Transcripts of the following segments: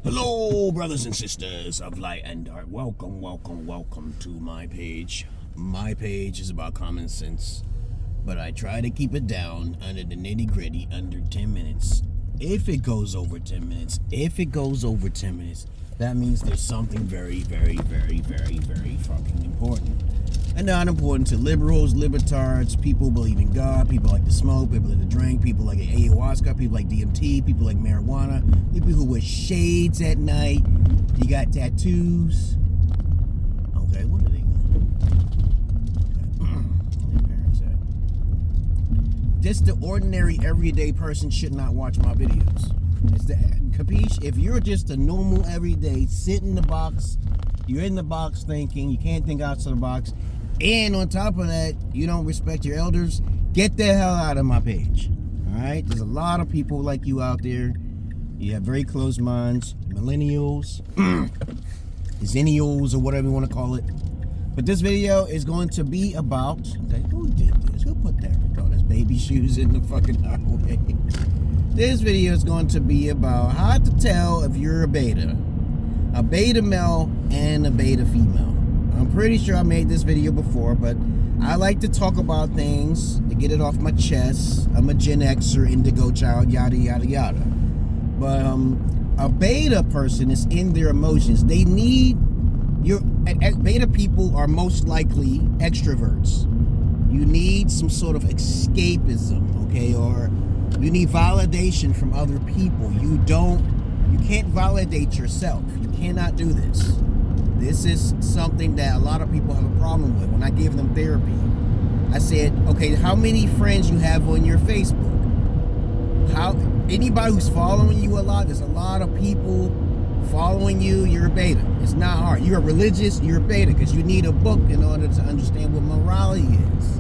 Hello, brothers and sisters of light and dark. Welcome to my page. My page is about common sense, but I try to keep it down under the nitty-gritty, under 10 minutes. If it goes over 10 minutes, that means there's something very fucking important. And not important to liberals, libertards, people who believe in God, people like to smoke, people like to drink, people like ayahuasca, people like DMT, people like marijuana, people who wear shades at night. You got tattoos. Okay, what are they doing? Okay. Their parents at. Just the ordinary, everyday person should not watch my videos. It's the capiche? If you're just a normal, everyday, sit in the box, you're in the box thinking, you can't think outside the box, and on top of that, you don't respect your elders, get the hell out of my page. Alright? There's a lot of people like you out there. You have very closed minds. Millennials. Zennials, or whatever you want to call it. But this video is going to be about... Okay, who did this? Who put that? Oh, there's baby shoes in the fucking highway. This video is going to be about how to tell if you're a beta male and a beta female. I'm pretty sure I made this video before, but I like to talk about things to get it off my chest. I'm a Gen Xer, indigo child, yada yada yada. But a beta person is in their emotions. They need beta people are most likely extroverts. You need some sort of escapism, okay, or you need validation from other people. You can't validate yourself. You cannot do this. This is something that a lot of people have a problem with. When I gave them therapy, I said, okay, how many friends you have on your Facebook? Anybody who's following you a lot, there's a lot of people following you, you're a beta. It's not hard. You're religious, you're a beta, because you need a book in order to understand what morality is.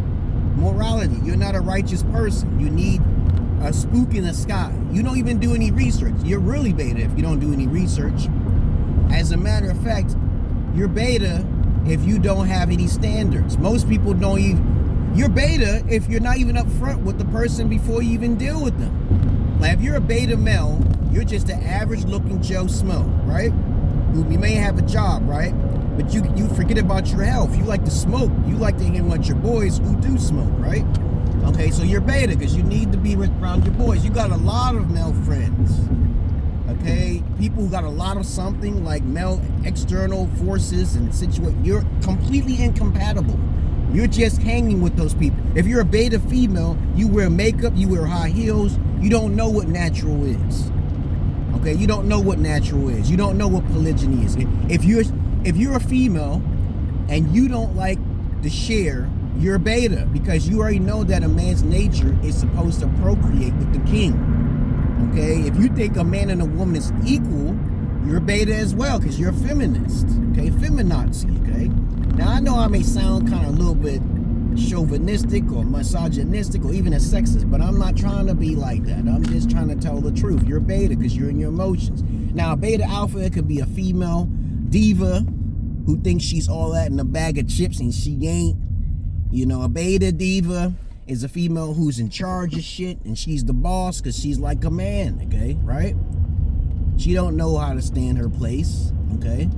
Morality, you're not a righteous person. You need a spook in the sky. You don't even do any research. You're really beta if you don't do any research. As a matter of fact, you're beta if you don't have any standards. Most people don't even... You're beta if you're not even upfront with the person before you even deal with them. Like, if you're a beta male, you're just an average looking Joe Smo, right? You may have a job, right? But you forget about your health. You like to smoke. You like to hang with your boys who do smoke, right? Okay, so you're beta because you need to be around your boys. You got a lot of male friends. Okay, people who got a lot of something like male external forces and situation. You're completely incompatible. You're just hanging with those people. If you're a beta female, you wear makeup, you wear high heels. You don't know what natural is. Okay, you don't know what natural is. You don't know what polygyny is. If you're a female and you don't like to share, you're a beta, because you already know that a man's nature is supposed to procreate with the king. Okay, if you think a man and a woman is equal, you're a beta as well, because you're a feminist. Okay, feminazi. Okay, now I know I may sound kind of a little bit chauvinistic or misogynistic or even a sexist, but I'm not trying to be like that. I'm just trying to tell the truth. You're a beta because you're in your emotions. Now, a beta alpha, it could be a female diva who thinks she's all that in a bag of chips and she ain't. You know, a beta diva is a female who's in charge of shit and she's the boss because she's like a man, okay, right? She don't know how to stand her place, okay?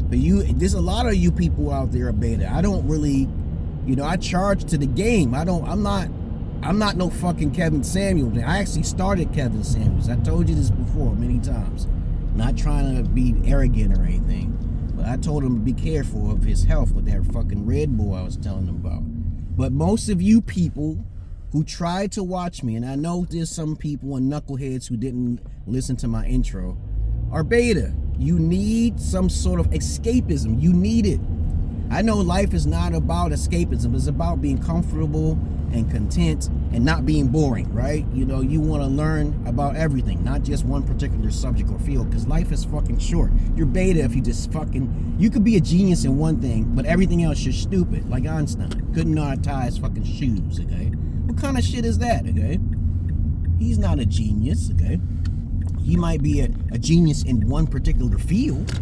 But there's a lot of you people out there are beta. I don't really, I charge to the game. I'm not no fucking Kevin Samuels. I actually started Kevin Samuels. I told you this before many times. Not trying to be arrogant or anything, but I told him to be careful of his health with that fucking Red Bull I was telling him about. But most of you people who tried to watch me, and I know there's some people and knuckleheads who didn't listen to my intro, are beta. You need some sort of escapism. You need it. I know life is not about escapism. It's about being comfortable and content and not being boring, right? You want to learn about everything, not just one particular subject or field, because life is fucking short. You're beta if you just you could be a genius in one thing, but everything else you're stupid, like Einstein. Couldn't know how to tie his fucking shoes, okay? What kind of shit is that, okay? He's not a genius, okay? He might be a genius in one particular field,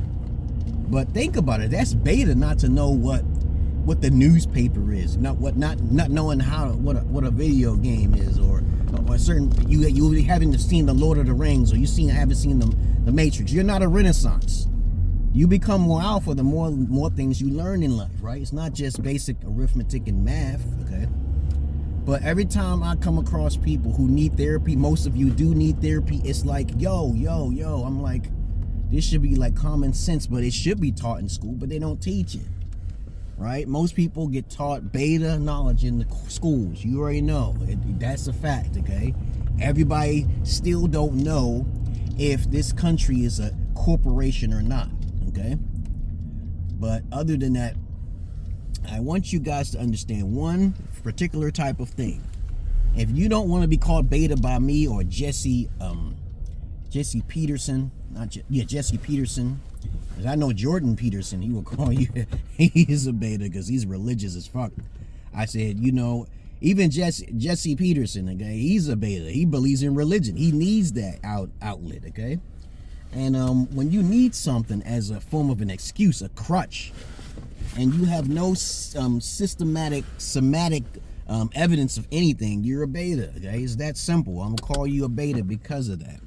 but think about it. That's beta not to know what the newspaper is, not knowing what a video game is, or or certain you haven't seen the Lord of the Rings, or haven't seen the Matrix. You're not a Renaissance. You become more alpha the more things you learn in life, right? It's not just basic arithmetic and math, okay? But every time I come across people who need therapy, most of you do need therapy, it's like, yo, I'm like, this should be like common sense, but it should be taught in school, but they don't teach it, right? Most people get taught beta knowledge in the schools. You already know. That's a fact, okay? Everybody still don't know if this country is a corporation or not, okay? But other than that, I want you guys to understand one particular type of thing. If you don't want to be called beta by me or Jesse Peterson, Jesse Peterson. I know Jordan Peterson, he will call you, he is a beta because he's religious as fuck. I said, even Jesse Peterson, okay, he's a beta. He believes in religion. He needs that outlet, okay? And when you need something as a form of an excuse, a crutch, and you have no somatic evidence of anything, you're a beta, okay? It's that simple. I'm gonna call you a beta because of that.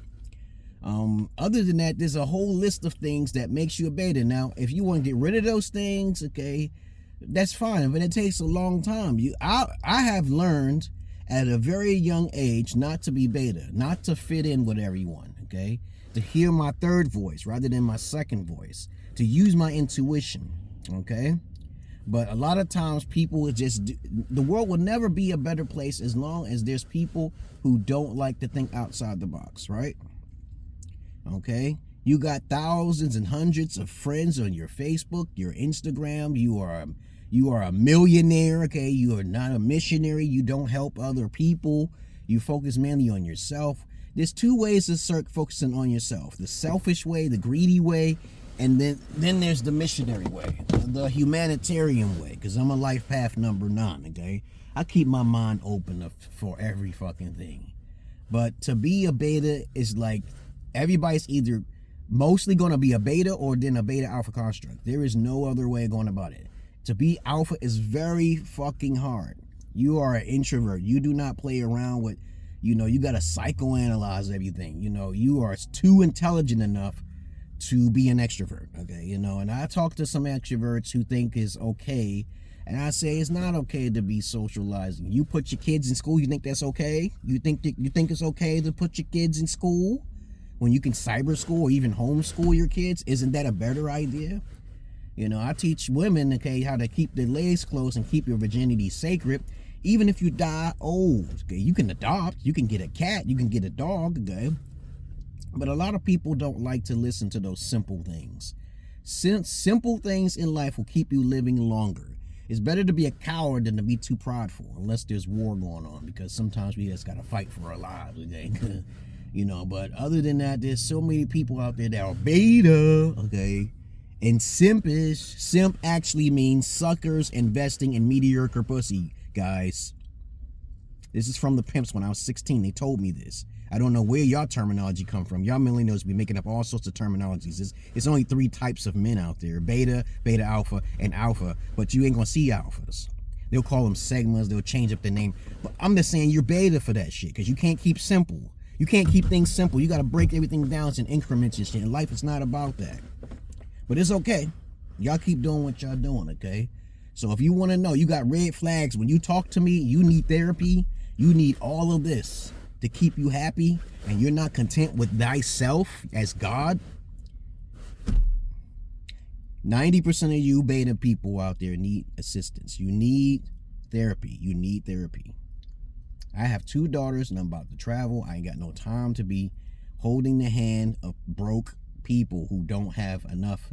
Other than that, there's a whole list of things that makes you a beta. Now, if you want to get rid of those things, okay, that's fine, but it takes a long time. I have learned at a very young age not to be beta, not to fit in with everyone, okay? To hear my third voice rather than my second voice, to use my intuition, okay? But a lot of times people will the world will never be a better place as long as there's people who don't like to think outside the box, right? Okay, you got thousands and hundreds of friends on your Facebook, your Instagram. You are a millionaire. Okay, you are not a missionary. You don't help other people. You focus mainly on yourself. There's two ways to start focusing on yourself: the selfish way, the greedy way, and then there's the missionary way, the humanitarian way. Because I'm a life path number 9. Okay, I keep my mind open for every fucking thing. But to be a beta is like, everybody's either mostly going to be a beta or then a beta alpha construct. There is no other way of going about it. To be alpha is very fucking hard. You are an introvert. You do not play around with, you got to psychoanalyze everything. You are too intelligent enough to be an extrovert, okay? And I talk to some extroverts who think it's okay, and I say it's not okay to be socializing. You put your kids in school, you think that's okay? You think it's okay to put your kids in school when you can cyber school or even homeschool your kids? Isn't that a better idea? I teach women, okay, how to keep their legs closed and keep your virginity sacred. Even if you die old, okay, you can adopt, you can get a cat, you can get a dog, okay? But a lot of people don't like to listen to those simple things. Simple things in life will keep you living longer. It's better to be a coward than to be too prideful, unless there's war going on, because sometimes we just gotta fight for our lives, okay? But other than that, there's so many people out there that are beta, okay? And simpish. Simp actually means suckers investing in mediocre pussy, guys. This is from the Pimps when I was 16. They told me this. I don't know where y'all terminology come from. Y'all millennials be making up all sorts of terminologies. It's only 3 types of men out there: beta, beta alpha, and alpha. But you ain't gonna see alphas. They'll call them segmas. They'll change up the name. But I'm just saying you're beta for that shit, because you can't keep simple. You can't keep things simple. You got to break everything down in increments and shit. And life is not about that. But it's okay. Y'all keep doing what y'all doing, okay? So if you want to know, you got red flags. When you talk to me, you need therapy. You need all of this to keep you happy, and you're not content with thyself as God. 90% of you beta people out there need assistance. You need therapy. You need therapy. I have 2 daughters and I'm about to travel. I ain't got no time to be holding the hand of broke people who don't have enough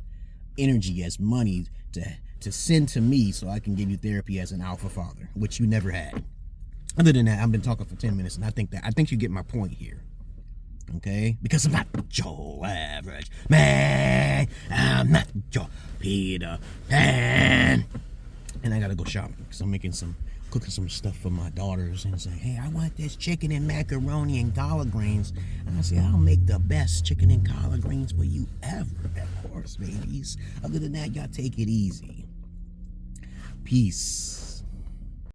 energy as money to send to me so I can give you therapy as an alpha father, which you never had. Other than that, I've been talking for 10 minutes, and I think you get my point here. Okay? Because I'm not your average man. I'm not your Peter Pan. And I gotta go shopping because I'm cooking some stuff for my daughters, and say, hey, I want this chicken and macaroni and collard greens. And I say, I'll make the best chicken and collard greens for you ever, of course, babies. Other than that, y'all take it easy. Peace.